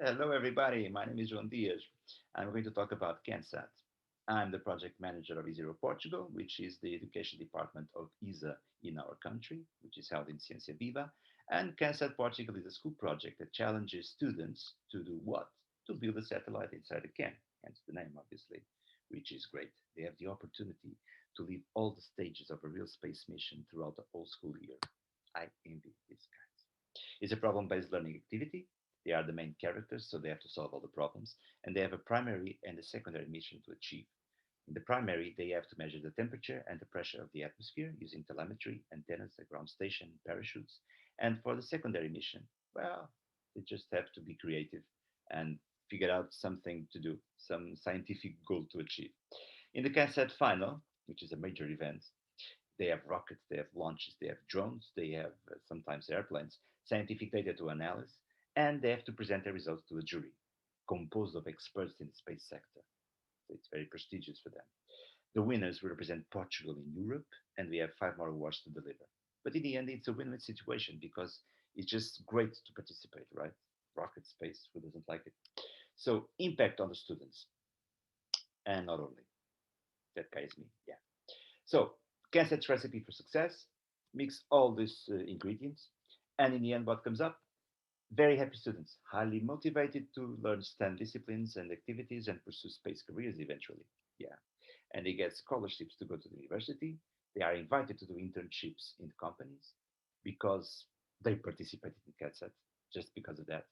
Hello, everybody. My name is João. I'm going to talk about CanSat. I'm the project manager of ESERO Portugal, which is the education department of ESA in our country, which is held in Ciência Viva. And CanSat Portugal is a school project that challenges students to do what? To build a satellite inside a can, hence the name, obviously, which is great. They have the opportunity to live all the stages of a real space mission throughout the whole school year. I envy these guys. It's a problem-based learning activity. They are the main characters, so they have to solve all the problems, and they have a primary and a secondary mission to achieve. In the primary, they have to measure the temperature and the pressure of the atmosphere using telemetry, antennas, a ground station, parachutes. And for the secondary mission, well, they just have to be creative and figure out something to do, some scientific goal to achieve. In the CanSat final, which is a major event, they have rockets, they have launches, they have drones, they have sometimes airplanes, scientific data to analyze, and they have to present their results to a jury composed of experts in the space sector. So it's very prestigious for them. The winners will represent Portugal in Europe, and we have 5 more awards to deliver. But in the end, it's a win-win situation because it's just great to participate, right? Rocket space, who doesn't like it? So impact on the students, and not only. That guy is me, yeah. So, CanSet's recipe for success, mix all these ingredients, and in the end, what comes up? Very happy students, highly motivated to learn STEM disciplines and activities and pursue space careers eventually. Yeah. And they get scholarships to go to the university. They are invited to do internships in companies because they participated in CatSat just because of that.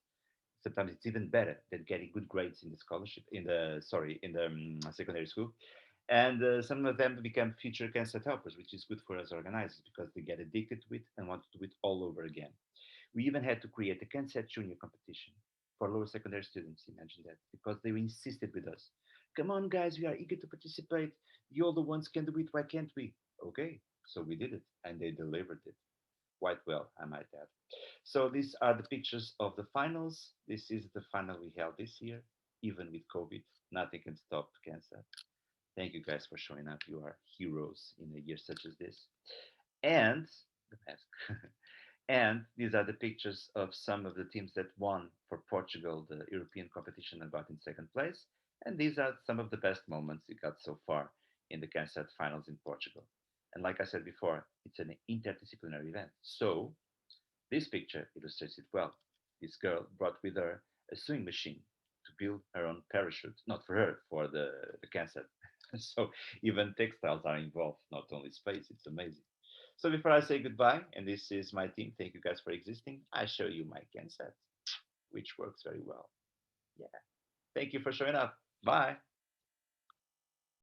Sometimes it's even better than getting good grades in the scholarship in the secondary school, and some of them become future cancer helpers, which is good for us organizers because they get addicted to it and want to do it all over again. We even had to create a CanSat Junior competition for lower secondary students. Imagine that, because they insisted with us. Come on, guys, we are eager to participate. The older ones can do it. Why can't we? Okay, so we did it, and they delivered it quite well, I might add. So these are the pictures of the finals. This is the final we held this year, even with COVID. Nothing can stop cancer. Thank you guys for showing up. You are heroes in a year such as this. And the mask. And these are the pictures of some of the teams that won for Portugal the European competition and got in second place. And these are some of the best moments we got so far in the CanSat finals in Portugal. And like I said before, it's an interdisciplinary event. So this picture illustrates it well. This girl brought with her a sewing machine to build her own parachute, not for her, for the CanSat. So even textiles are involved, not only space. It's amazing. So before I say goodbye, and this is my team, thank you guys for existing, I show you my CanSat, which works very well. Yeah. Thank you for showing up. Bye.